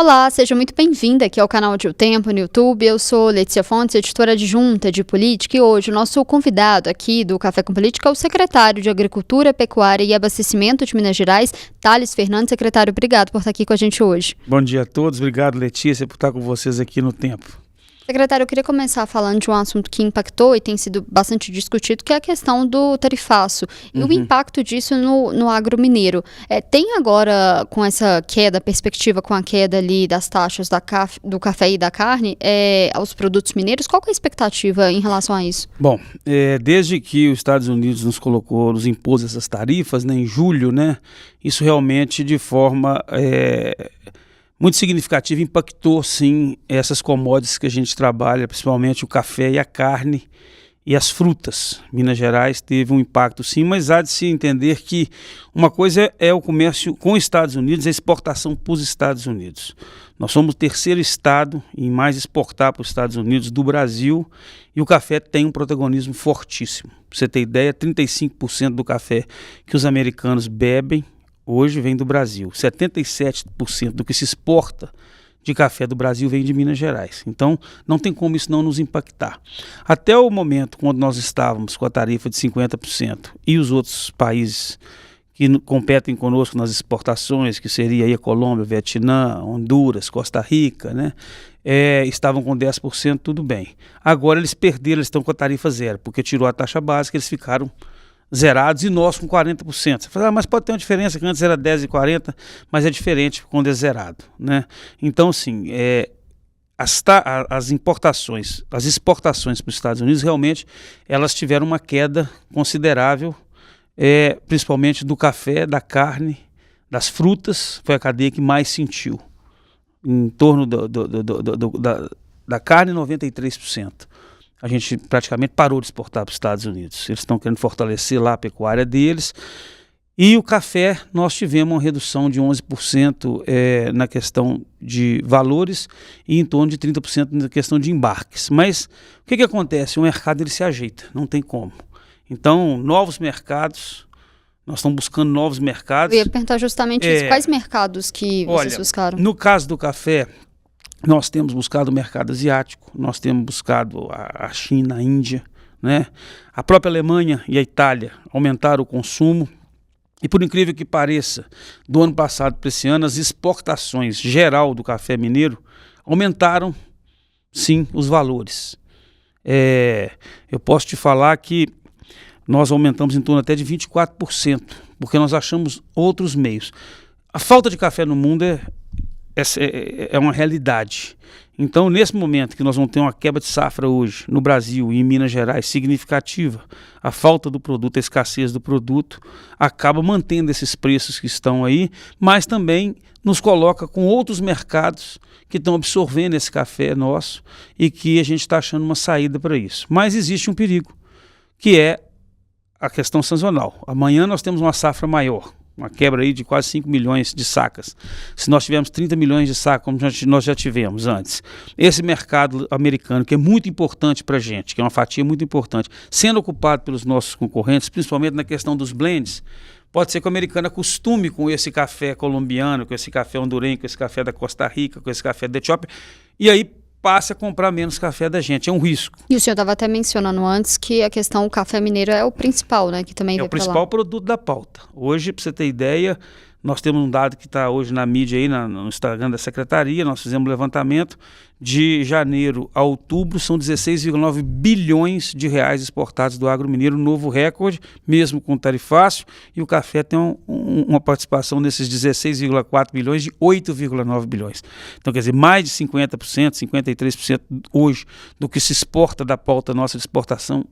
Olá, seja muito bem-vinda aqui ao canal de O Tempo no YouTube. Eu sou Letícia Fontes, editora adjunta de política, e hoje o nosso convidado aqui do Café com Política é o secretário de Agricultura, Pecuária e Abastecimento de Minas Gerais, Thales Fernandes. Secretário, obrigado por estar aqui com a gente hoje. Bom dia a todos, obrigado Letícia por estar com vocês aqui no Tempo. Secretário, eu queria começar falando de um assunto que impactou e tem sido bastante discutido, que é a questão do tarifaço e o impacto disso no agro mineiro. Tem agora, com essa queda, perspectiva com a queda ali das taxas do café e da carne, aos produtos mineiros, qual que é a expectativa em relação a isso? Bom, desde que os Estados Unidos nos impôs essas tarifas, né, em julho, né, isso realmente de forma muito significativa impactou sim essas commodities que a gente trabalha, principalmente o café e a carne e as frutas. Minas Gerais teve um impacto sim, mas há de se entender que uma coisa é o comércio com os Estados Unidos, a exportação para os Estados Unidos. Nós somos o terceiro estado em mais exportar para os Estados Unidos do Brasil, e o café tem um protagonismo fortíssimo. Para você ter ideia, 35% do café que os americanos bebem hoje vem do Brasil. 77% do que se exporta de café do Brasil vem de Minas Gerais. Então, não tem como isso não nos impactar. Até o momento, quando nós estávamos com a tarifa de 50% e os outros países que competem conosco nas exportações, que seria aí a Colômbia, Vietnã, Honduras, Costa Rica, né, estavam com 10%, tudo bem. Agora eles perderam, eles estão com a tarifa zero, porque tirou a taxa básica, eles ficaram zerados, e nós com 40%. Você fala, mas pode ter uma diferença, que antes era 10 e 40, mas é diferente quando é zerado, né? Então, assim, as importações, as exportações para os Estados Unidos, realmente, elas tiveram uma queda considerável, principalmente do café, da carne, das frutas, foi a cadeia que mais sentiu. Em torno da carne, 93%. A gente praticamente parou de exportar para os Estados Unidos. Eles estão querendo fortalecer lá a pecuária deles. E o café, nós tivemos uma redução de 11% na questão de valores e em torno de 30% na questão de embarques. Mas o que acontece? O mercado ele se ajeita, não tem como. Então, novos mercados, nós estamos buscando novos mercados. Eu ia perguntar justamente isso. Quais mercados que vocês buscaram? No caso do café, nós temos buscado o mercado asiático, nós temos buscado a China, a Índia, né? A própria Alemanha e a Itália aumentaram o consumo, e por incrível que pareça, do ano passado para esse ano, as exportações geral do café mineiro aumentaram, sim, os valores. Eu posso te falar que nós aumentamos em torno até de 24%, porque nós achamos outros meios. A falta de café no mundo é uma realidade. Então, nesse momento que nós vamos ter uma quebra de safra hoje no Brasil e em Minas Gerais significativa, a falta do produto, a escassez do produto, acaba mantendo esses preços que estão aí, mas também nos coloca com outros mercados que estão absorvendo esse café nosso e que a gente está achando uma saída para isso. Mas existe um perigo, que é a questão sazonal. Amanhã nós temos uma safra maior, uma quebra aí de quase 5 milhões de sacas. Se nós tivermos 30 milhões de sacas, como nós já tivemos antes, esse mercado americano, que é muito importante para a gente, que é uma fatia muito importante, sendo ocupado pelos nossos concorrentes, principalmente na questão dos blends, pode ser que o americano acostume com esse café colombiano, com esse café hondurenho, com esse café da Costa Rica, com esse café da Etiópia, e aí passe a comprar menos café da gente. É um risco. E o senhor estava até mencionando antes que a questão do café mineiro é o principal, né? Que também é o principal produto da pauta. Hoje, para você ter ideia, nós temos um dado que está hoje na mídia, aí, no Instagram da Secretaria, nós fizemos um levantamento, de janeiro a outubro, são 16,9 bilhões de reais exportados do agro mineiro, novo recorde, mesmo com tarifácio, e o café tem uma participação nesses 16,4 bilhões de 8,9 bilhões. Então, quer dizer, mais de 50%, 53% hoje do que se exporta da pauta nossa de exportação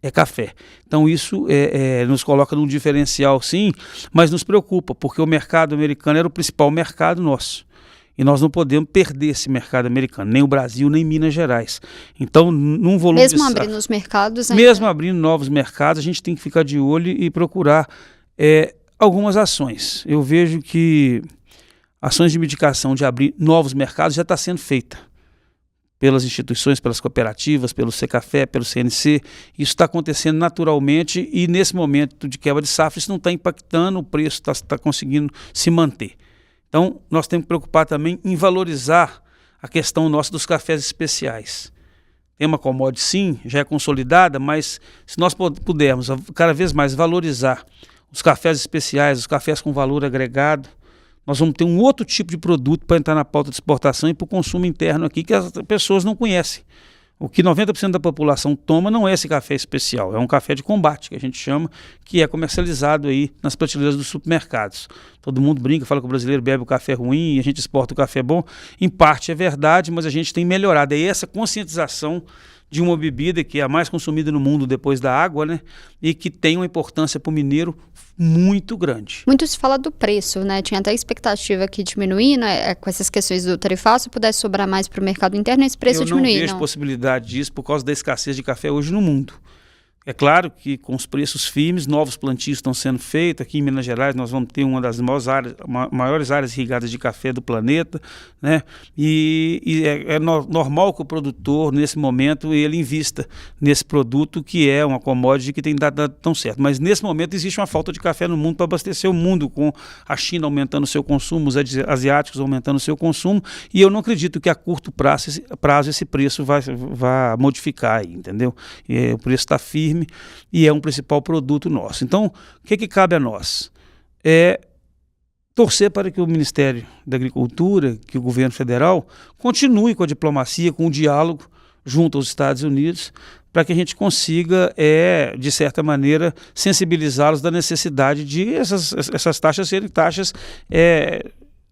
é café. Então isso nos coloca num diferencial sim, mas nos preocupa, porque o mercado americano era o principal mercado nosso. E nós não podemos perder esse mercado americano, nem o Brasil, nem Minas Gerais. Então, num volume mesmo abrindo os mercados ainda... Mesmo abrindo novos mercados, a gente tem que ficar de olho e procurar algumas ações. Eu vejo que ações de mitigação de abrir novos mercados já está sendo feita pelas instituições, pelas cooperativas, pelo Secafé, pelo CNC. Isso está acontecendo naturalmente e nesse momento de quebra de safra isso não está impactando, o preço está conseguindo se manter. Então, nós temos que preocupar também em valorizar a questão nossa dos cafés especiais. Tem uma commodity, sim, já é consolidada, mas se nós pudermos cada vez mais valorizar os cafés especiais, os cafés com valor agregado, nós vamos ter um outro tipo de produto para entrar na pauta de exportação e para o consumo interno aqui, que as pessoas não conhecem. O que 90% da população toma não é esse café especial, é um café de combate, que a gente chama, que é comercializado aí nas prateleiras dos supermercados. Todo mundo brinca, fala que o brasileiro bebe o café ruim e a gente exporta o café bom. Em parte é verdade, mas a gente tem melhorado. É essa conscientização de uma bebida que é a mais consumida no mundo depois da água, né? E que tem uma importância para o mineiro muito grande. Muito se fala do preço, né? Tinha até expectativa que diminuir, né? Com essas questões do tarifaço, pudesse sobrar mais para o mercado interno e esse preço diminuir. Eu não vejo possibilidade disso por causa da escassez de café hoje no mundo. É claro que com os preços firmes, novos plantios estão sendo feitos. Aqui em Minas Gerais nós vamos ter uma das maiores áreas irrigadas de café do planeta, né? E é normal que o produtor, nesse momento, ele invista nesse produto que é uma commodity que tem dado tão certo. Mas nesse momento existe uma falta de café no mundo para abastecer o mundo, com a China aumentando o seu consumo, os asiáticos aumentando o seu consumo, e eu não acredito que a curto prazo esse preço vai modificar aí, entendeu? O preço está firme e é um principal produto nosso. Então, o que cabe a nós? É torcer para que o Ministério da Agricultura, que o governo federal, continue com a diplomacia, com o diálogo junto aos Estados Unidos, para que a gente consiga, de certa maneira, sensibilizá-los da necessidade de essas taxas serem taxas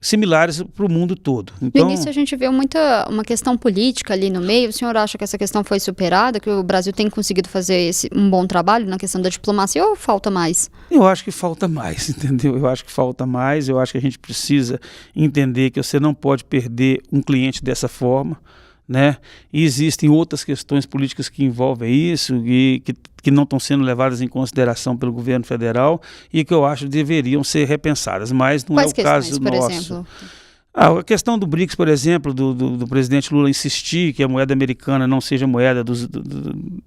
similares para o mundo todo. Então, no início a gente vê uma questão política ali no meio. O senhor acha que essa questão foi superada, que o Brasil tem conseguido fazer um bom trabalho na questão da diplomacia, ou falta mais? Eu acho que falta mais, entendeu? Eu acho que falta mais, eu acho que a gente precisa entender que você não pode perder um cliente dessa forma, né? E existem outras questões políticas que envolvem isso e que não estão sendo levadas em consideração pelo governo federal e que eu acho que deveriam ser repensadas, mas não é o caso nosso. Por exemplo? A questão do BRICS, por exemplo, do presidente Lula insistir que a moeda americana não seja moeda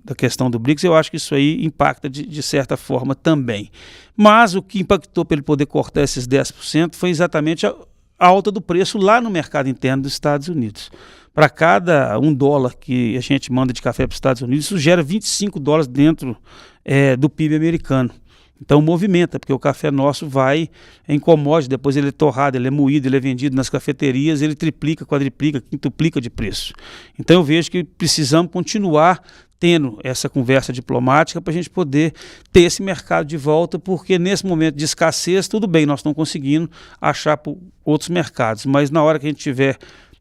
da questão do BRICS, eu acho que isso aí impacta de certa forma também. Mas o que impactou para ele poder cortar esses 10% foi exatamente a alta do preço lá no mercado interno dos Estados Unidos. Para cada $1 que a gente manda de café para os Estados Unidos, isso gera $25 dentro do PIB americano. Então movimenta, porque o café nosso vai em commodity, depois ele é torrado, ele é moído, ele é vendido nas cafeterias, ele triplica, quadriplica, quintuplica de preço. Então eu vejo que precisamos continuar tendo essa conversa diplomática para a gente poder ter esse mercado de volta, porque nesse momento de escassez, tudo bem, nós estamos conseguindo achar por outros mercados, mas na hora que a gente tiver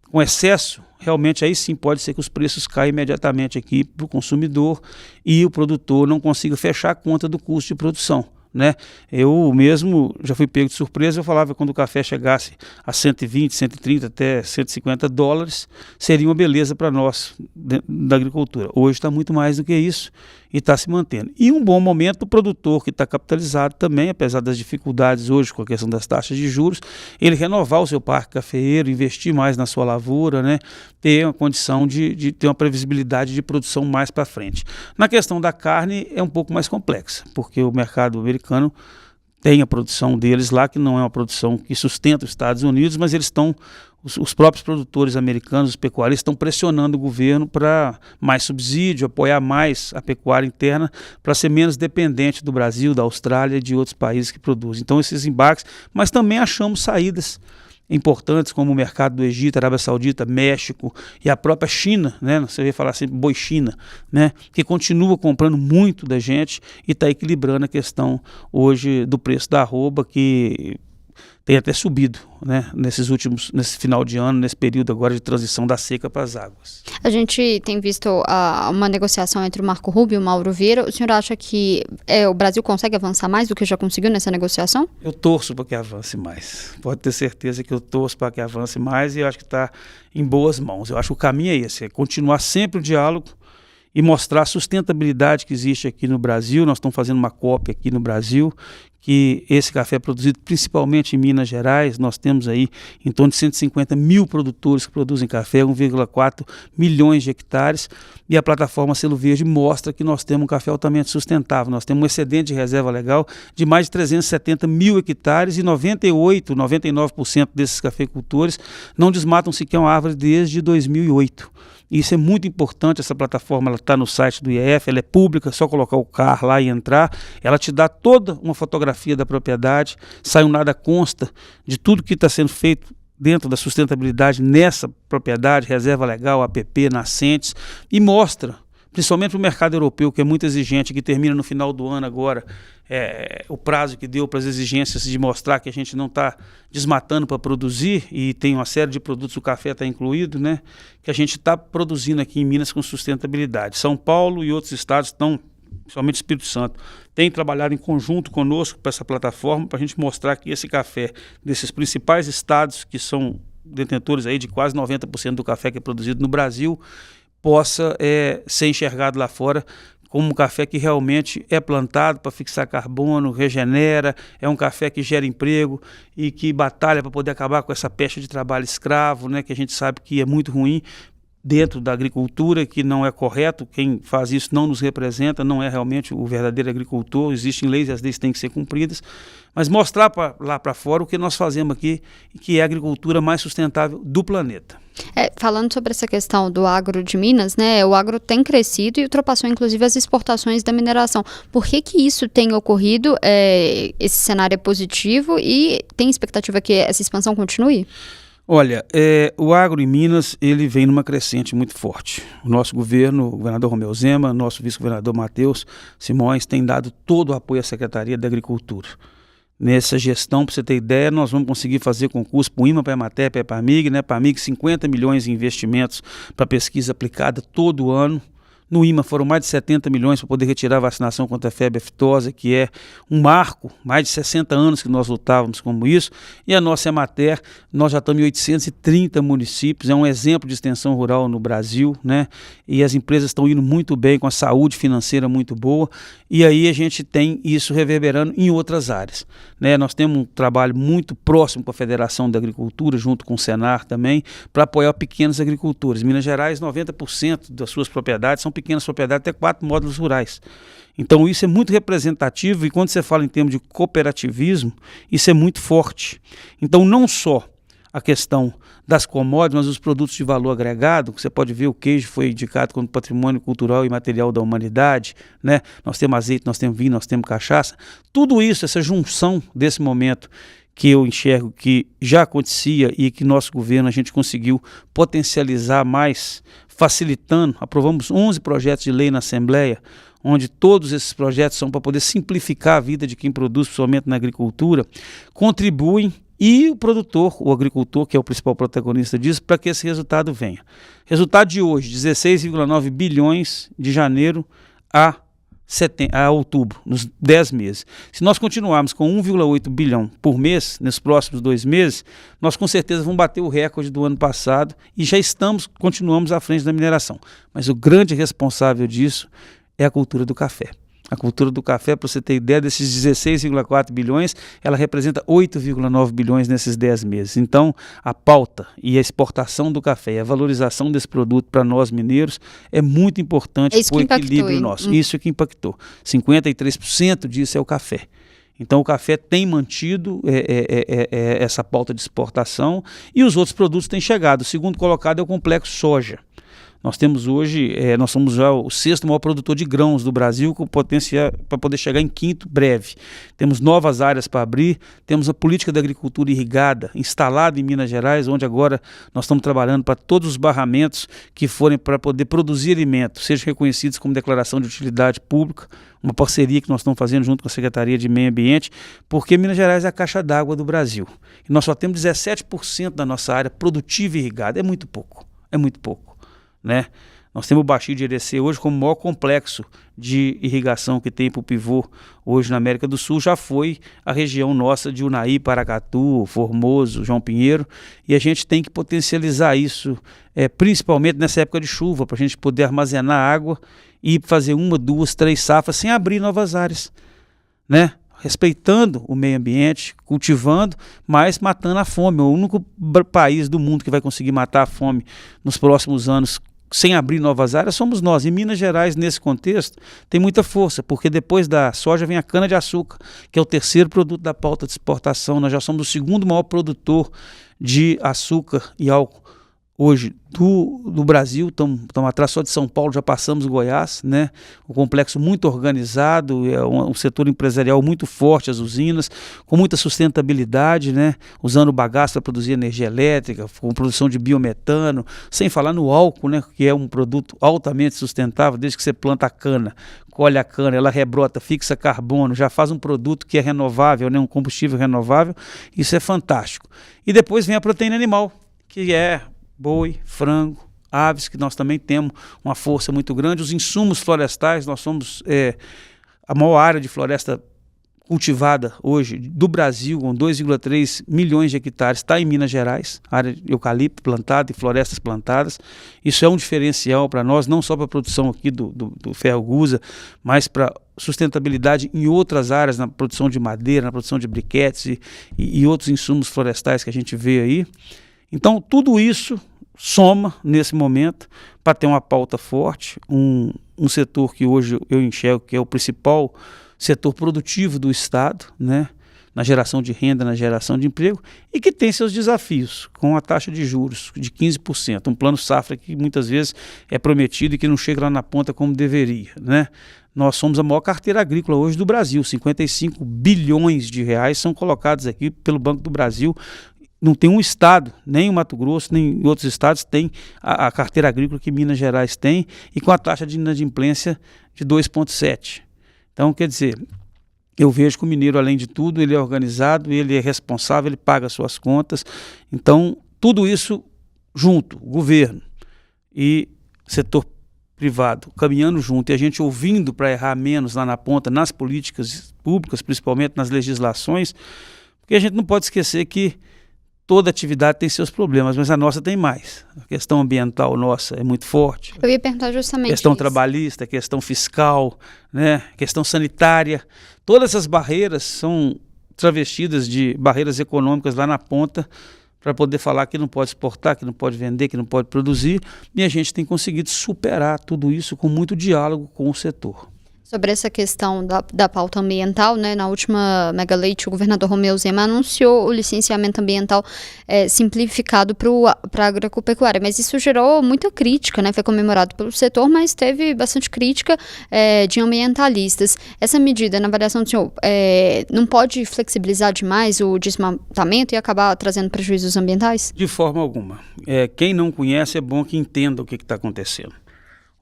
com excesso, realmente aí sim pode ser que os preços caiam imediatamente aqui para o consumidor e o produtor não consiga fechar a conta do custo de produção, né? Eu mesmo já fui pego de surpresa, eu falava que quando o café chegasse a 120, 130 até $150, seria uma beleza para nós da agricultura. Hoje está muito mais do que isso e está se mantendo. E um bom momento o produtor que está capitalizado também, apesar das dificuldades hoje com a questão das taxas de juros, ele renovar o seu parque cafeeiro, investir mais na sua lavoura, né? Ter uma condição de ter uma previsibilidade de produção mais para frente. Na questão da carne é um pouco mais complexa, porque o mercado americano tem a produção deles lá, que não é uma produção que sustenta os Estados Unidos, mas eles estão, os próprios produtores americanos, os pecuaristas, estão pressionando o governo para mais subsídio, apoiar mais a pecuária interna, para ser menos dependente do Brasil, da Austrália e de outros países que produzem. Então esses embarques, mas também achamos saídas importantes como o mercado do Egito, Arábia Saudita, México e a própria China, né? Você vai falar sempre boi China, né? Que continua comprando muito da gente e está equilibrando a questão hoje do preço da arroba, que tem até subido, né, nesse final de ano, nesse período agora de transição da seca para as águas. A gente tem visto uma negociação entre o Marco Rubio e o Mauro Vieira. O senhor acha que o Brasil consegue avançar mais do que já conseguiu nessa negociação? Eu torço para que avance mais. Pode ter certeza que eu torço para que avance mais e eu acho que está em boas mãos. Eu acho que o caminho é esse, é continuar sempre o diálogo e mostrar a sustentabilidade que existe aqui no Brasil. Nós estamos fazendo uma COP aqui no Brasil, que esse café é produzido principalmente em Minas Gerais. Nós temos aí em torno de 150 mil produtores que produzem café, 1,4 milhões de hectares, e a plataforma Selo Verde mostra que nós temos um café altamente sustentável. Nós temos um excedente de reserva legal de mais de 370 mil hectares e 99% desses cafeicultores não desmatam sequer uma árvore desde 2008. Isso é muito importante. Essa plataforma está no site do IEF, ela é pública, é só colocar o carro lá e entrar. Ela te dá toda uma fotografia da propriedade, sai um nada consta de tudo que está sendo feito dentro da sustentabilidade nessa propriedade, reserva legal, APP, nascentes, e mostra, principalmente para o mercado europeu, que é muito exigente, que termina no final do ano agora, o prazo que deu para as exigências de mostrar que a gente não está desmatando para produzir, e tem uma série de produtos, o café está incluído, né, que a gente está produzindo aqui em Minas com sustentabilidade. São Paulo e outros estados estão, principalmente Espírito Santo, tem trabalhado em conjunto conosco para essa plataforma, para a gente mostrar que esse café desses principais estados, que são detentores aí de quase 90% do café que é produzido no Brasil, possa ser enxergado lá fora como um café que realmente é plantado para fixar carbono, regenera, é um café que gera emprego e que batalha para poder acabar com essa peste de trabalho escravo, né, que a gente sabe que é muito ruim dentro da agricultura, que não é correto. Quem faz isso não nos representa, não é realmente o verdadeiro agricultor. Existem leis e as leis têm que ser cumpridas, mas mostrar lá para fora o que nós fazemos aqui, que é a agricultura mais sustentável do planeta. Falando sobre essa questão do agro de Minas, né, o agro tem crescido e ultrapassou inclusive as exportações da mineração. Por que isso tem ocorrido? Esse cenário é positivo e tem expectativa que essa expansão continue? Olha, o agro em Minas, ele vem numa crescente muito forte. O nosso governo, o governador Romeu Zema, nosso vice-governador Matheus Simões, tem dado todo o apoio à Secretaria da Agricultura. Nessa gestão, para você ter ideia, nós vamos conseguir fazer concurso para o IMA, para a Emater, para a EPAMIG, né? Para a EPAMIG, 50 milhões em investimentos para pesquisa aplicada todo ano. No IMA foram mais de 70 milhões para poder retirar a vacinação contra a febre aftosa, que é um marco, mais de 60 anos que nós lutávamos como isso. E a nossa Emater, nós já estamos em 830 municípios, é um exemplo de extensão rural no Brasil, né? E as empresas estão indo muito bem, com a saúde financeira muito boa, e aí a gente tem isso reverberando em outras áreas, né? Nós temos um trabalho muito próximo com a Federação da Agricultura, junto com o Senar também, para apoiar pequenos agricultores. Em Minas Gerais, 90% das suas propriedades são pequenas propriedades, até 4 módulos rurais. Então isso é muito representativo, e quando você fala em termos de cooperativismo, isso é muito forte. Então não só a questão das commodities, mas os produtos de valor agregado, que você pode ver, o queijo foi indicado como patrimônio cultural e material da humanidade, né? Nós temos azeite, nós temos vinho, nós temos cachaça. Tudo isso, essa junção desse momento que eu enxergo que já acontecia e que nosso governo a gente conseguiu potencializar mais, facilitando. Aprovamos 11 projetos de lei na Assembleia, onde todos esses projetos são para poder simplificar a vida de quem produz, principalmente na agricultura, contribuem, e o produtor, o agricultor, que é o principal protagonista disso, para que esse resultado venha. Resultado de hoje, 16,9 bilhões de janeiro a outubro, nos 10 meses. Se nós continuarmos com 1,8 bilhão por mês, nesses próximos 2 meses, nós com certeza vamos bater o recorde do ano passado e já continuamos à frente da mineração. Mas o grande responsável disso é a cultura do café. A cultura do café, para você ter ideia, desses 16,4 bilhões, ela representa 8,9 bilhões nesses 10 meses. Então, a pauta e a exportação do café e a valorização desse produto para nós mineiros é muito importante para o equilíbrio nosso. Isso é que impactou. 53% disso é o café. Então o café tem mantido essa pauta de exportação e os outros produtos têm chegado. O segundo colocado é o complexo soja. Nós temos hoje, nós somos já o 6º maior produtor de grãos do Brasil, com potencial para poder chegar em 5º breve. Temos novas áreas para abrir, temos a política da agricultura irrigada instalada em Minas Gerais, onde agora nós estamos trabalhando para todos os barramentos que forem para poder produzir alimentos, sejam reconhecidos como declaração de utilidade pública, uma parceria que nós estamos fazendo junto com a Secretaria de Meio Ambiente, porque Minas Gerais é a caixa d'água do Brasil. E nós só temos 17% da nossa área produtiva irrigada, é muito pouco, né? Nós temos o Baixio de Irecê hoje como o maior complexo de irrigação que tem para o pivô hoje na América do Sul. Já foi a região nossa de Unai, Paracatu, Formoso, João Pinheiro, e a gente tem que potencializar isso, principalmente nessa época de chuva, para a gente poder armazenar água e fazer 1, 2, 3 safras sem abrir novas áreas, né? respeitando o meio ambiente, cultivando, mas matando a fome. O único país do mundo que vai conseguir matar a fome nos próximos anos sem abrir novas áreas somos nós. E Minas Gerais, nesse contexto, tem muita força, porque depois da soja vem a cana-de-açúcar, que é o terceiro produto da pauta de exportação. Nós já somos o segundo maior produtor de açúcar e álcool hoje do Brasil, estamos atrás só de São Paulo, já passamos Goiás, né? Um complexo muito organizado, é um setor empresarial muito forte, as usinas, com muita sustentabilidade, né? Usando o bagaço para produzir energia elétrica, com produção de biometano, sem falar no álcool, né? Que é um produto altamente sustentável, desde que você planta a cana, colhe a cana, ela rebrota, fixa carbono, já faz um produto que é renovável, né? Um combustível renovável, isso é fantástico. E depois vem a proteína animal, que é boi, frango, aves, que nós também temos uma força muito grande. Os insumos florestais, nós somos a maior área de floresta cultivada hoje do Brasil, com 2,3 milhões de hectares, está em Minas Gerais, área de eucalipto plantado e florestas plantadas. Isso é um diferencial para nós, não só para a produção aqui do ferro-gusa, mas para sustentabilidade em outras áreas, na produção de madeira, na produção de briquetes e outros insumos florestais que a gente vê aí. Então, tudo isso soma nesse momento para ter uma pauta forte, um setor que hoje eu enxergo que é o principal setor produtivo do Estado, né, na geração de renda, na geração de emprego, e que tem seus desafios, com a taxa de juros de 15%, um plano safra que muitas vezes é prometido e que não chega lá na ponta como deveria, né? Nós somos a maior carteira agrícola hoje do Brasil, 55 bilhões de reais são colocados aqui pelo Banco do Brasil. Não tem um estado, nem o Mato Grosso, nem outros estados tem a carteira agrícola que Minas Gerais tem, e com a taxa de inadimplência de 2,7%. Então, quer dizer, eu vejo que o mineiro, além de tudo, ele é organizado, ele é responsável, ele paga suas contas. Então, tudo isso junto, governo e setor privado, caminhando junto, e a gente ouvindo para errar menos lá na ponta, nas políticas públicas, principalmente nas legislações, porque a gente não pode esquecer que toda atividade tem seus problemas, mas a nossa tem mais. A questão ambiental nossa é muito forte. Eu ia perguntar justamente questão isso. Trabalhista, questão fiscal, né? Questão sanitária. Todas essas barreiras são travestidas de barreiras econômicas lá na ponta para poder falar que não pode exportar, que não pode vender, que não pode produzir. E a gente tem conseguido superar tudo isso com muito diálogo com o setor. Sobre essa questão da pauta ambiental, né, na última Mega Leite, o governador Romeu Zema anunciou o licenciamento ambiental simplificado para a agropecuária, mas isso gerou muita crítica, né, foi comemorado pelo setor, mas teve bastante crítica de ambientalistas. Essa medida, na avaliação do senhor, não pode flexibilizar demais o desmatamento e acabar trazendo prejuízos ambientais? De forma alguma. Quem não conhece é bom que entenda o que está acontecendo.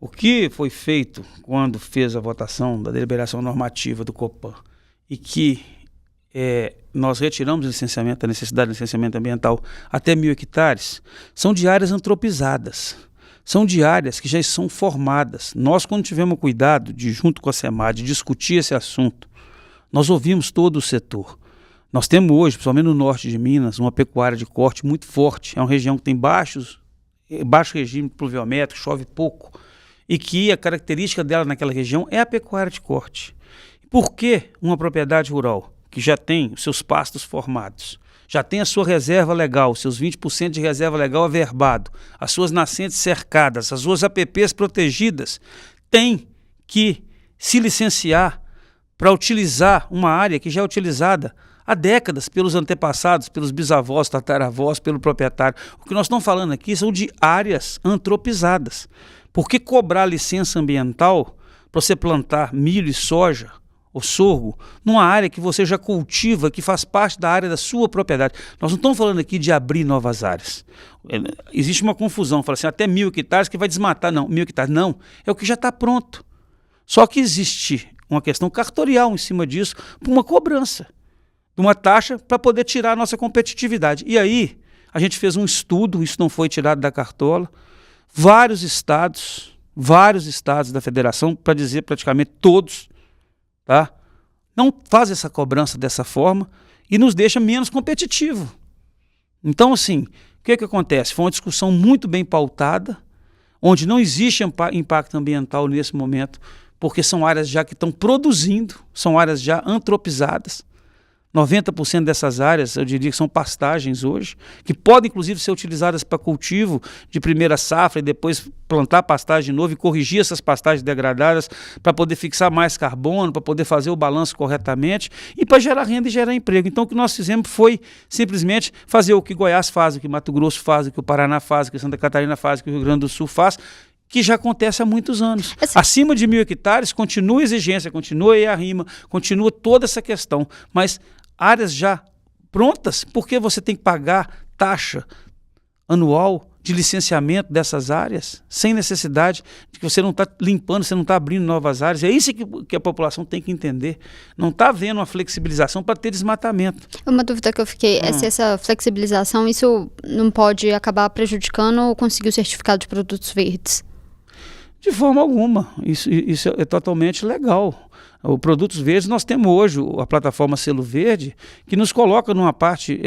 O que foi feito quando fez a votação da deliberação normativa do Copan e que nós retiramos o licenciamento, a necessidade de licenciamento ambiental até 1.000 hectares, são de áreas antropizadas, são de áreas que já são formadas. Nós, quando tivemos cuidado de, junto com a SEMAD, discutir esse assunto, nós ouvimos todo o setor. Nós temos hoje, principalmente no norte de Minas, uma pecuária de corte muito forte. É uma região que tem baixo regime pluviométrico, chove pouco, e que a característica dela naquela região é a pecuária de corte. Por que uma propriedade rural, que já tem os seus pastos formados, já tem a sua reserva legal, seus 20% de reserva legal averbado, as suas nascentes cercadas, as suas APPs protegidas, tem que se licenciar para utilizar uma área que já é utilizada há décadas pelos antepassados, pelos bisavós, tataravós, pelo proprietário? O que nós estamos falando aqui são de áreas antropizadas. Por que cobrar licença ambiental para você plantar milho e soja ou sorgo numa área que você já cultiva, que faz parte da área da sua propriedade? Nós não estamos falando aqui de abrir novas áreas. Existe uma confusão, fala assim, até 1.000 hectares que vai desmatar. Não, 1.000 hectares não, é o que já está pronto. Só que existe uma questão cartorial em cima disso, por uma cobrança de uma taxa para poder tirar a nossa competitividade. E aí, a gente fez um estudo, isso não foi tirado da cartola, vários estados da federação, para dizer praticamente todos, tá? Não faz essa cobrança dessa forma e nos deixa menos competitivo. Então, assim, o que acontece? Foi uma discussão muito bem pautada, onde não existe impacto ambiental nesse momento porque são áreas já que estão produzindo, são áreas já antropizadas. 90% dessas áreas, eu diria que são pastagens hoje, que podem inclusive ser utilizadas para cultivo de primeira safra e depois plantar pastagem de novo e corrigir essas pastagens degradadas para poder fixar mais carbono, para poder fazer o balanço corretamente e para gerar renda e gerar emprego. Então o que nós fizemos foi simplesmente fazer o que Goiás faz, o que Mato Grosso faz, o que o Paraná faz, o que Santa Catarina faz, o que o Rio Grande do Sul faz, que já acontece há muitos anos. Acima de 1.000 hectares, continua a exigência, continua a rima, continua toda essa questão, mas áreas já prontas, porque você tem que pagar taxa anual de licenciamento dessas áreas, sem necessidade de que você não está limpando, você não está abrindo novas áreas. É isso que a população tem que entender. Não está havendo uma flexibilização para ter desmatamento. Uma dúvida que eu fiquei é se essa flexibilização, isso não pode acabar prejudicando conseguir o certificado de produtos verdes? De forma alguma. Isso é totalmente legal. O Produtos Verdes, nós temos hoje a plataforma Selo Verde, que nos coloca numa parte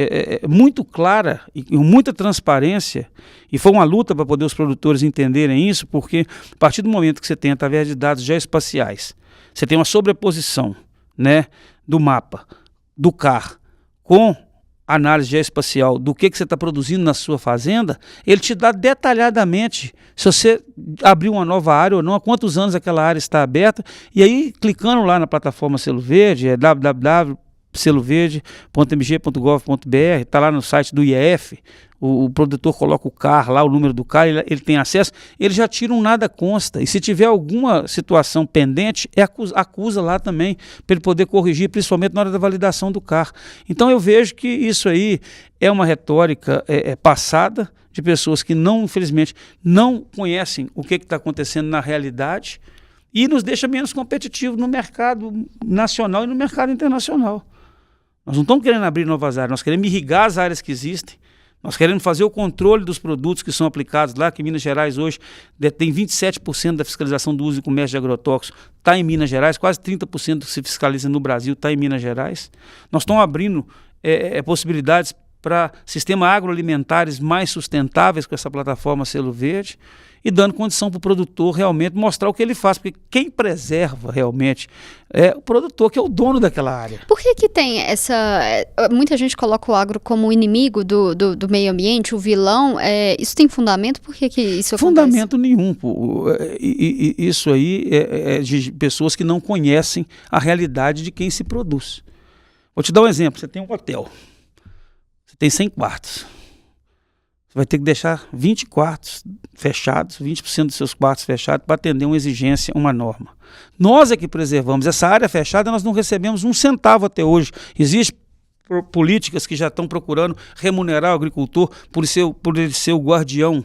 muito clara e com muita transparência, e foi uma luta para poder os produtores entenderem isso, porque a partir do momento que você tem, através de dados geoespaciais, você tem uma sobreposição, né, do mapa, do CAR, com análise geoespacial do que você está produzindo na sua fazenda, ele te dá detalhadamente se você abrir uma nova área ou não, há quantos anos aquela área está aberta, e aí clicando lá na plataforma Selo Verde, é www.seloverde.mg.gov.br, está lá no site do IEF, o produtor coloca o CAR lá, o número do CAR, ele tem acesso, ele já tira um nada consta, e se tiver alguma situação pendente, acusa lá também, para ele poder corrigir, principalmente na hora da validação do CAR. Então eu vejo que isso aí é uma retórica passada, de pessoas que infelizmente, não conhecem o que está acontecendo na realidade, e nos deixa menos competitivos no mercado nacional e no mercado internacional. Nós não estamos querendo abrir novas áreas, nós queremos irrigar as áreas que existem, nós queremos fazer o controle dos produtos que são aplicados lá, que Minas Gerais hoje tem 27% da fiscalização do uso e comércio de agrotóxicos, está em Minas Gerais, quase 30% que se fiscaliza no Brasil está em Minas Gerais. Nós estamos abrindo possibilidades para sistemas agroalimentares mais sustentáveis com essa plataforma Selo Verde e dando condição para o produtor realmente mostrar o que ele faz, porque quem preserva realmente é o produtor, que é o dono daquela área. Por que tem essa... muita gente coloca o agro como inimigo do meio ambiente, o vilão, isso tem fundamento? Por que isso acontece? Fundamento nenhum. Isso aí é de pessoas que não conhecem a realidade de quem se produz. Vou te dar um exemplo, você tem um hotel, você tem 100 quartos. Você vai ter que deixar 20 quartos fechados, 20% dos seus quartos fechados para atender uma exigência, uma norma. Nós é que preservamos. Essa área fechada, nós não recebemos um centavo até hoje. Existem políticas que já estão procurando remunerar o agricultor por ele ser o guardião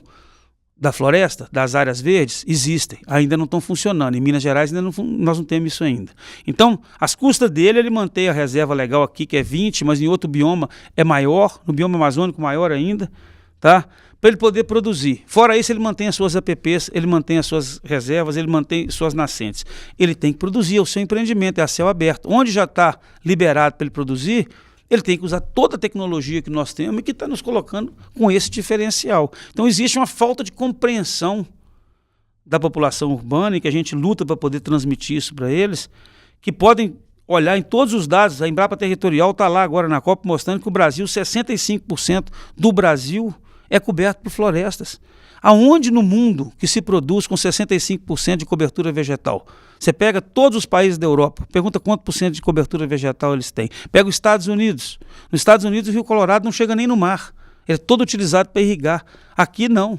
da floresta, das áreas verdes. Existem, ainda não estão funcionando. Em Minas Gerais nós não temos isso ainda. Então, às custas dele, ele mantém a reserva legal aqui, que é 20, mas em outro bioma é maior, no bioma amazônico maior ainda, tá? Para ele poder produzir. Fora isso, ele mantém as suas APPs, ele mantém as suas reservas, ele mantém suas nascentes. Ele tem que produzir, é o seu empreendimento, é a céu aberto. Onde já está liberado para ele produzir, ele tem que usar toda a tecnologia que nós temos e que está nos colocando com esse diferencial. Então existe uma falta de compreensão da população urbana e que a gente luta para poder transmitir isso para eles, que podem olhar em todos os dados. A Embrapa Territorial está lá agora na Copa mostrando que o Brasil, 65% do Brasil é coberto por florestas. Aonde no mundo que se produz com 65% de cobertura vegetal? Você pega todos os países da Europa, pergunta quanto por cento de cobertura vegetal eles têm. Pega os Estados Unidos. Nos Estados Unidos o Rio Colorado não chega nem no mar. Ele é todo utilizado para irrigar. Aqui não.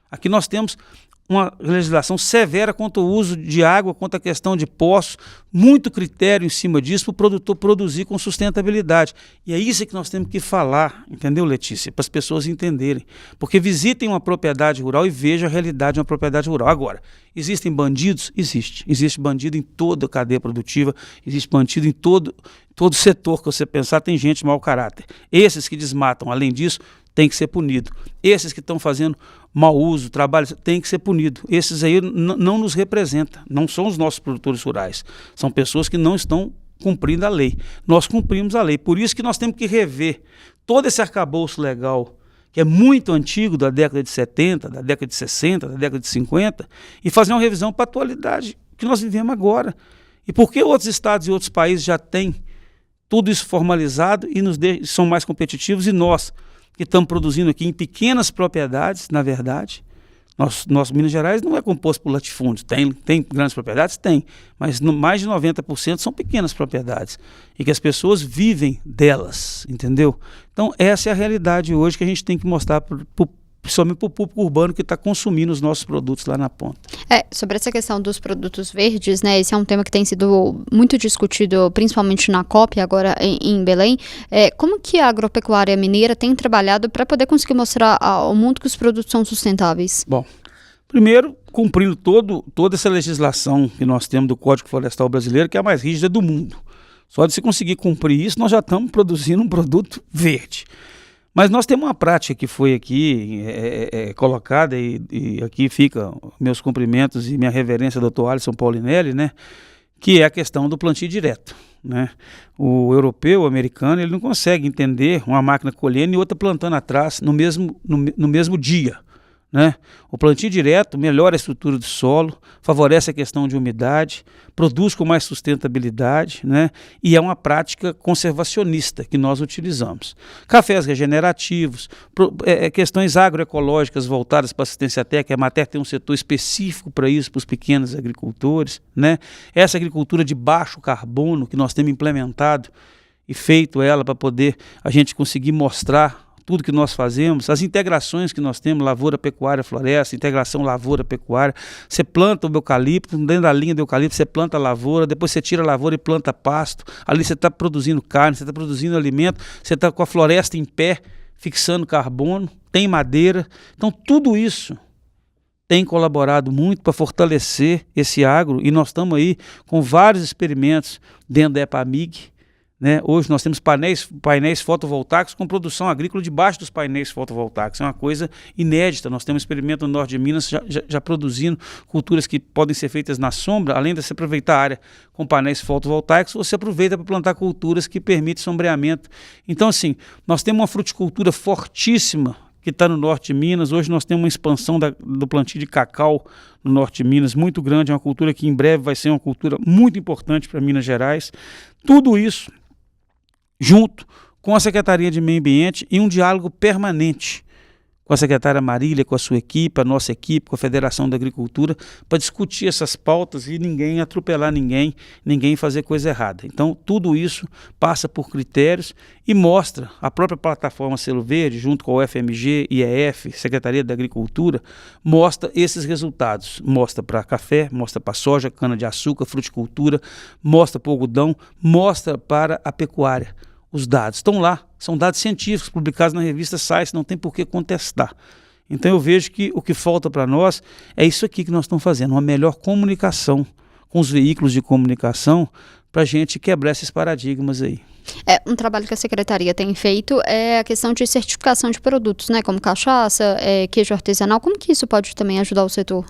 Aqui nós temos uma legislação severa quanto ao uso de água, quanto à questão de poços, muito critério em cima disso para o produtor produzir com sustentabilidade. E é isso que nós temos que falar, entendeu, Letícia? Para as pessoas entenderem. Porque visitem uma propriedade rural e vejam a realidade de uma propriedade rural. Agora, existem bandidos? Existe. Existe bandido em toda a cadeia produtiva, existe bandido em todo setor que você pensar, tem gente de mau caráter. Esses que desmatam, além disso, tem que ser punido. Esses que estão fazendo mau uso, trabalho, tem que ser punido. Esses aí não nos representam, não são os nossos produtores rurais. São pessoas que não estão cumprindo a lei. Nós cumprimos a lei. Por isso que nós temos que rever todo esse arcabouço legal, que é muito antigo, da década de 70, da década de 60, da década de 50, e fazer uma revisão para a atualidade que nós vivemos agora. E por que outros estados e outros países já têm tudo isso formalizado e são mais competitivos, e nós, que estamos produzindo aqui em pequenas propriedades, na verdade, nosso Minas Gerais não é composto por latifúndios, tem grandes propriedades? Tem, mas mais de 90% são pequenas propriedades, e que as pessoas vivem delas, entendeu? Então essa é a realidade hoje que a gente tem que mostrar principalmente para o público urbano que está consumindo os nossos produtos lá na ponta. Sobre essa questão dos produtos verdes, né, esse é um tema que tem sido muito discutido, principalmente na COP, agora em Belém. Como que a agropecuária mineira tem trabalhado para poder conseguir mostrar ao mundo que os produtos são sustentáveis? Bom, primeiro, cumprindo toda essa legislação que nós temos do Código Florestal Brasileiro, que é a mais rígida do mundo. Só de se conseguir cumprir isso, nós já estamos produzindo um produto verde. Mas nós temos uma prática que foi aqui colocada, e aqui fica meus cumprimentos e minha reverência ao doutor Alisson Paulinelli, né, que é a questão do plantio direto, né? O europeu, o americano, ele não consegue entender uma máquina colhendo e outra plantando atrás no mesmo dia, né? O plantio direto melhora a estrutura do solo, favorece a questão de umidade, produz com mais sustentabilidade, né? E é uma prática conservacionista que nós utilizamos. Cafés regenerativos, questões agroecológicas voltadas para a assistência técnica. A Emater tem um setor específico para isso, para os pequenos agricultores, né? Essa agricultura de baixo carbono que nós temos implementado e feito ela para poder a gente conseguir mostrar tudo que nós fazemos, as integrações que nós temos, lavoura, pecuária, floresta, integração lavoura, pecuária. Você planta o eucalipto, dentro da linha do eucalipto você planta a lavoura, depois você tira a lavoura e planta pasto. Ali você está produzindo carne, você está produzindo alimento, você está com a floresta em pé, fixando carbono, tem madeira. Então tudo isso tem colaborado muito para fortalecer esse agro, e nós estamos aí com vários experimentos dentro da EPAMIG, né? Hoje nós temos painéis fotovoltaicos com produção agrícola debaixo dos painéis fotovoltaicos. É uma coisa inédita. Nós temos um experimento no norte de Minas já produzindo culturas que podem ser feitas na sombra. Além de você aproveitar a área com painéis fotovoltaicos, você aproveita para plantar culturas que permitem sombreamento. Então, assim, nós temos uma fruticultura fortíssima que está no norte de Minas. Hoje nós temos uma expansão do plantio de cacau no norte de Minas muito grande. É uma cultura que em breve vai ser uma cultura muito importante para Minas Gerais. Tudo isso junto com a Secretaria de Meio Ambiente e um diálogo permanente com a secretária Marília, com a sua equipe, a nossa equipe, com a Federação da Agricultura, para discutir essas pautas e ninguém atropelar ninguém fazer coisa errada. Então, tudo isso passa por critérios e mostra a própria plataforma Selo Verde, junto com o FMG, IEF, Secretaria da Agricultura, mostra esses resultados. Mostra para café, mostra para soja, cana-de-açúcar, fruticultura, mostra para o algodão, mostra para a pecuária. Os dados estão lá, são dados científicos publicados na revista Science, não tem por que contestar. Então eu vejo que o que falta para nós é isso aqui que nós estamos fazendo, uma melhor comunicação com os veículos de comunicação para a gente quebrar esses paradigmas aí. Um trabalho que a Secretaria tem feito é a questão de certificação de produtos, né, como cachaça, queijo artesanal. Como que isso pode também ajudar o setor?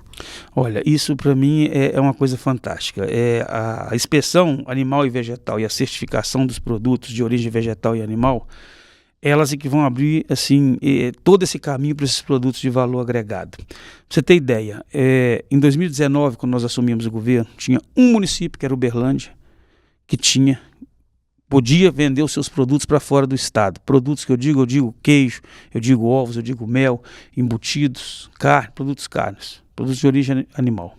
Olha, isso para mim é uma coisa fantástica. A inspeção animal e vegetal e a certificação dos produtos de origem vegetal e animal, elas é que vão abrir assim, todo esse caminho para esses produtos de valor agregado. Pra você ter ideia, em 2019, quando nós assumimos o governo, tinha um município, que era Uberlândia, que podia vender os seus produtos para fora do estado. Produtos que eu digo queijo, eu digo ovos, eu digo mel, embutidos, carne, produtos de origem animal.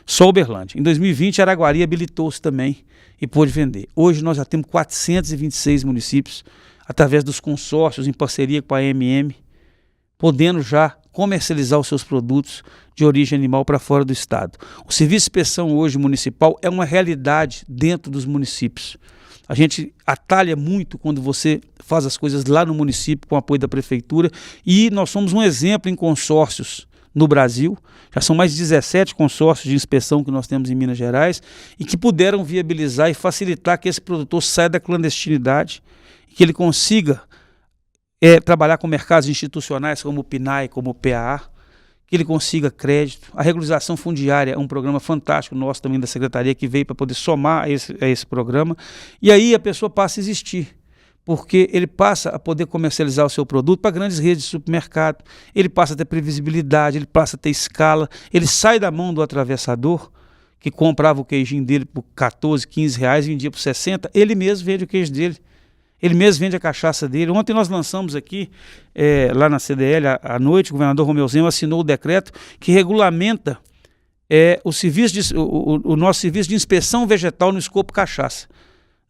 Só Uberlândia. Em 2020, Araguari habilitou-se também e pôde vender. Hoje nós já temos 426 municípios, através dos consórcios em parceria com a AMM, podendo já comercializar os seus produtos de origem animal para fora do estado. O serviço de inspeção hoje municipal é uma realidade dentro dos municípios. A gente atalha muito quando você faz as coisas lá no município com o apoio da prefeitura, e nós somos um exemplo em consórcios no Brasil. Já são mais de 17 consórcios de inspeção que nós temos em Minas Gerais e que puderam viabilizar e facilitar que esse produtor saia da clandestinidade, que ele consiga trabalhar com mercados institucionais como o PNAE, como o PAA, que ele consiga crédito. A regularização fundiária é um programa fantástico nosso também da Secretaria, que veio para poder somar a esse programa, e aí a pessoa passa a existir, porque ele passa a poder comercializar o seu produto para grandes redes de supermercado, ele passa a ter previsibilidade, ele passa a ter escala, ele sai da mão do atravessador, que comprava o queijinho dele por 14, 15 reais e vendia por 60, ele mesmo vende o queijo dele. Ele mesmo vende a cachaça dele. Ontem nós lançamos aqui, lá na CDL, à noite, o governador Romeu Zema assinou o decreto que regulamenta o nosso serviço de inspeção vegetal no escopo cachaça.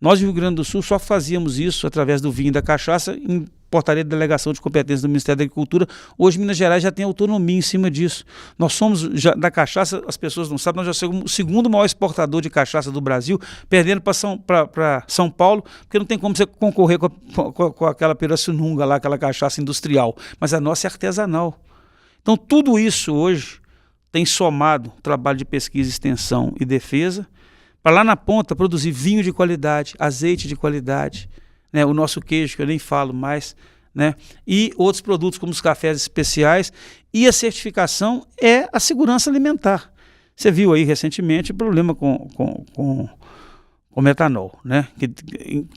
Nós, no Rio Grande do Sul, só fazíamos isso através do vinho e da cachaça em portaria de delegação de competência do Ministério da Agricultura. Hoje, Minas Gerais já tem autonomia em cima disso. Nós somos, da cachaça, as pessoas não sabem, nós já somos o segundo maior exportador de cachaça do Brasil, perdendo para São Paulo, porque não tem como você concorrer com aquela Pirassununga lá, aquela cachaça industrial. Mas a nossa é artesanal. Então, tudo isso hoje tem somado trabalho de pesquisa, extensão e defesa, para lá na ponta produzir vinho de qualidade, azeite de qualidade, né, o nosso queijo, que eu nem falo mais, né, e outros produtos como os cafés especiais, e a certificação é a segurança alimentar. Você viu aí recentemente o problema com metanol, né,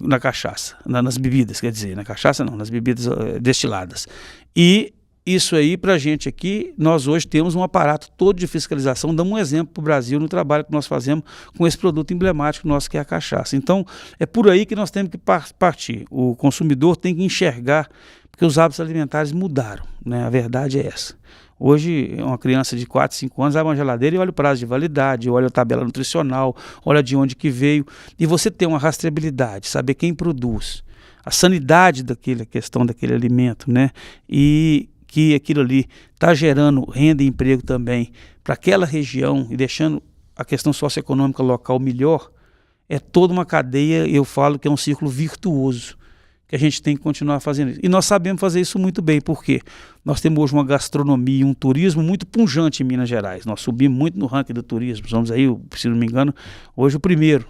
na cachaça, nas bebidas, quer dizer, na cachaça não, nas bebidas destiladas. E isso aí, para a gente aqui, nós hoje temos um aparato todo de fiscalização, damos um exemplo para o Brasil no trabalho que nós fazemos com esse produto emblemático nosso, que é a cachaça. Então, é por aí que nós temos que partir. O consumidor tem que enxergar, porque os hábitos alimentares mudaram, né? A verdade é essa. Hoje, uma criança de 4, 5 anos abre uma geladeira e olha o prazo de validade, olha a tabela nutricional, olha de onde que veio, e você tem uma rastreabilidade, saber quem produz, a sanidade daquela questão daquele alimento, né? E que aquilo ali está gerando renda e emprego também para aquela região e deixando a questão socioeconômica local melhor, é toda uma cadeia, eu falo que é um círculo virtuoso, que a gente tem que continuar fazendo isso. E nós sabemos fazer isso muito bem, porque nós temos hoje uma gastronomia e um turismo muito pujante em Minas Gerais. Nós subimos muito no ranking do turismo, somos aí, se não me engano, hoje o primeiro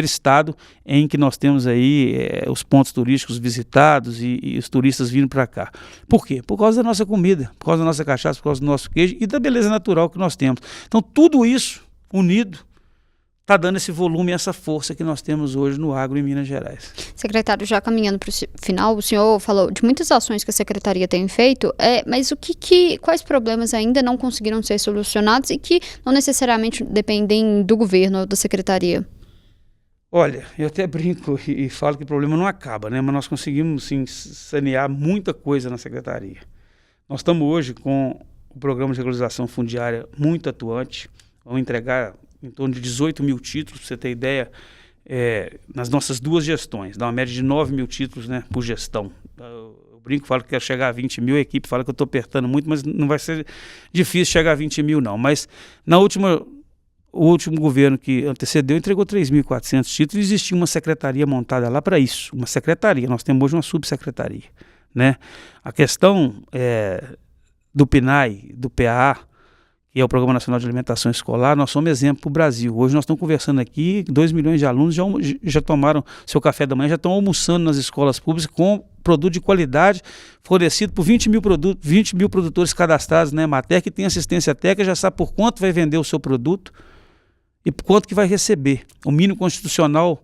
estado em que nós temos aí os pontos turísticos visitados e os turistas vindo para cá. Por quê? Por causa da nossa comida, por causa da nossa cachaça, por causa do nosso queijo e da beleza natural que nós temos. Então tudo isso unido está dando esse volume e essa força que nós temos hoje no agro em Minas Gerais. Secretário, já caminhando para o final, o senhor falou de muitas ações que a Secretaria tem feito, mas quais problemas ainda não conseguiram ser solucionados e que não necessariamente dependem do governo ou da Secretaria? Olha, eu até brinco e falo que o problema não acaba, né? Mas nós conseguimos sim sanear muita coisa na Secretaria. Nós estamos hoje com o programa de regularização fundiária muito atuante, vamos entregar em torno de 18 mil títulos, para você ter ideia, nas nossas duas gestões, dá uma média de 9 mil títulos, né, por gestão. Eu brinco, falo que quero chegar a 20 mil, a equipe fala que eu estou apertando muito, mas não vai ser difícil chegar a 20 mil não. Mas o último governo que antecedeu entregou 3.400 títulos e existia uma secretaria montada lá para isso, uma secretaria, nós temos hoje uma subsecretaria, né? A questão do PNAE, do PAA, que é o Programa Nacional de Alimentação Escolar, nós somos exemplo para o Brasil. Hoje nós estamos conversando aqui, 2 milhões de alunos já tomaram seu café da manhã, já estão almoçando nas escolas públicas com produto de qualidade fornecido por 20 mil produtores cadastrados na Emater, que tem assistência técnica, já sabe por quanto vai vender o seu produto e por quanto que vai receber. O mínimo constitucional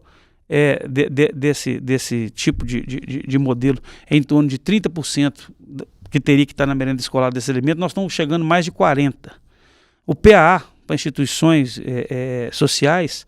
desse tipo de modelo é em torno de 30% que teria que estar na merenda escolar desse alimento, nós estamos chegando mais de 40%. O PAA, para instituições sociais,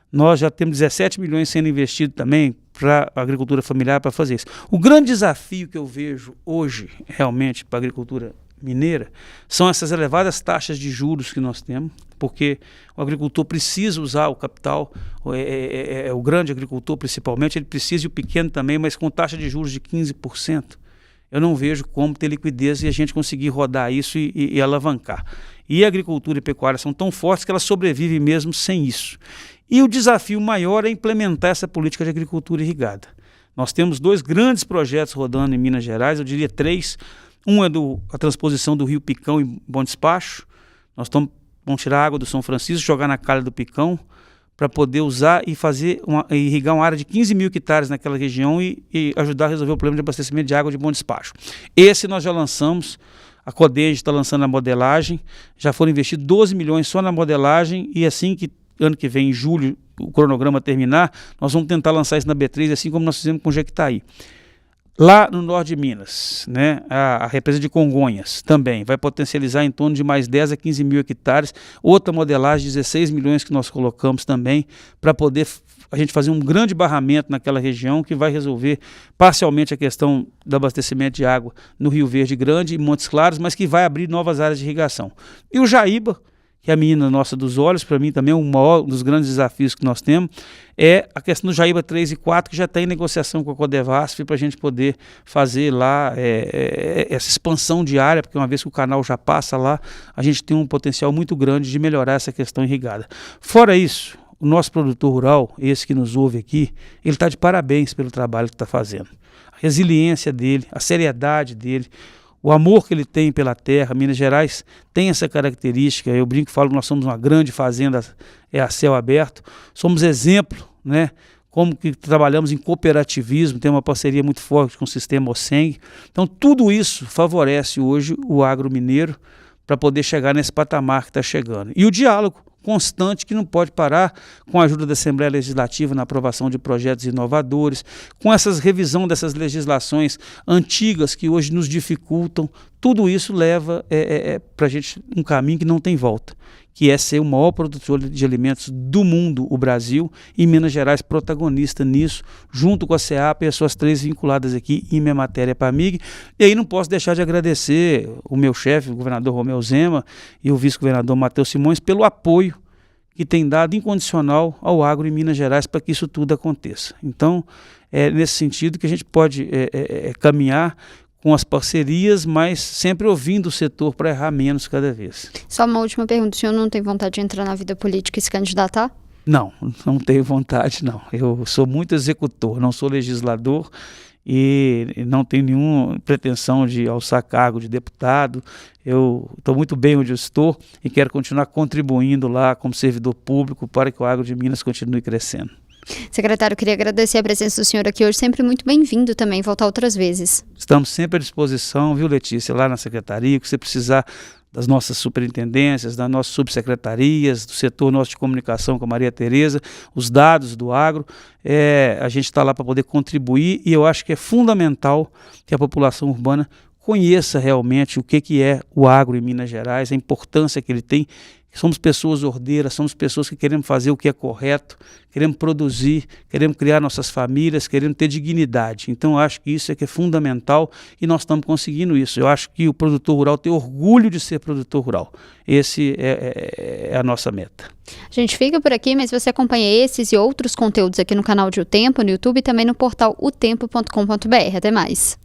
nós já temos 17 milhões sendo investidos também para a agricultura familiar para fazer isso. O grande desafio que eu vejo hoje, realmente, para a agricultura mineira, são essas elevadas taxas de juros que nós temos, porque o agricultor precisa usar o capital, o grande agricultor principalmente, ele precisa e o pequeno também, mas com taxa de juros de 15%. Eu não vejo como ter liquidez e a gente conseguir rodar isso e alavancar. E a agricultura e a pecuária são tão fortes que elas sobrevivem mesmo sem isso. E o desafio maior é implementar essa política de agricultura irrigada. Nós temos 2 grandes projetos rodando em Minas Gerais, eu diria 3. Um é a transposição do Rio Picão em Bom Despacho. Nós vamos tirar a água do São Francisco, jogar na calha do Picão, para poder usar e irrigar uma área de 15 mil hectares naquela região e ajudar a resolver o problema de abastecimento de água de Bom Despacho. Esse nós já lançamos, a Codege está lançando a modelagem, já foram investidos 12 milhões só na modelagem e assim que ano que vem, em julho, o cronograma terminar, nós vamos tentar lançar isso na B3, assim como nós fizemos com o Jequitaí. Lá no norte de Minas, né, a represa de Congonhas também vai potencializar em torno de mais 10 a 15 mil hectares. Outra modelagem, 16 milhões que nós colocamos também para poder a gente fazer um grande barramento naquela região que vai resolver parcialmente a questão do abastecimento de água no Rio Verde Grande e Montes Claros, mas que vai abrir novas áreas de irrigação. E o Jaíba, que é a menina nossa dos olhos, para mim também um dos grandes desafios que nós temos, é a questão do Jaíba 3 e 4, que já está em negociação com a Codevasf para a gente poder fazer lá essa expansão de área, porque uma vez que o canal já passa lá, a gente tem um potencial muito grande de melhorar essa questão irrigada. Fora isso, o nosso produtor rural, esse que nos ouve aqui, ele está de parabéns pelo trabalho que está fazendo. A resiliência dele, a seriedade dele, o amor que ele tem pela terra. Minas Gerais tem essa característica, eu brinco e falo que nós somos uma grande fazenda a céu aberto, somos exemplo, né? Como que trabalhamos em cooperativismo, tem uma parceria muito forte com o sistema OSENG. Então tudo isso favorece hoje o agro mineiro para poder chegar nesse patamar que está chegando. E o diálogo constante que não pode parar, com a ajuda da Assembleia Legislativa na aprovação de projetos inovadores, com essa revisão dessas legislações antigas que hoje nos dificultam. Tudo isso leva para a gente um caminho que não tem volta, que é ser o maior produtor de alimentos do mundo, o Brasil, e Minas Gerais protagonista nisso, junto com a SEAP e as suas 3 vinculadas aqui em minha matéria para a MIG. E aí não posso deixar de agradecer o meu chefe, o governador Romeu Zema, e o vice-governador Matheus Simões, pelo apoio que tem dado incondicional ao agro em Minas Gerais para que isso tudo aconteça. Então, é nesse sentido que a gente pode caminhar com as parcerias, mas sempre ouvindo o setor para errar menos cada vez. Só uma última pergunta, o senhor não tem vontade de entrar na vida política e se candidatar? Não, não tenho vontade, não. Eu sou muito executor, não sou legislador e não tenho nenhuma pretensão de alçar cargo de deputado. Eu estou muito bem onde eu estou e quero continuar contribuindo lá como servidor público para que o agro de Minas continue crescendo. Secretário, queria agradecer a presença do senhor aqui hoje, sempre muito bem-vindo também, voltar outras vezes. Estamos sempre à disposição, viu, Letícia, lá na secretaria, que você precisar das nossas superintendências, das nossas subsecretarias, do setor nosso de comunicação com a Maria Tereza, os dados do agro, a gente está lá para poder contribuir e eu acho que é fundamental que a população urbana conheça realmente o que é o agro em Minas Gerais, a importância que ele tem. Somos pessoas ordeiras, somos pessoas que queremos fazer o que é correto, queremos produzir, queremos criar nossas famílias, queremos ter dignidade. Então eu acho que isso é que é fundamental e nós estamos conseguindo isso. Eu acho que o produtor rural tem orgulho de ser produtor rural. Esse é a nossa meta. A gente fica por aqui, mas você acompanha esses e outros conteúdos aqui no canal de O Tempo, no YouTube e também no portal otempo.com.br. Até mais.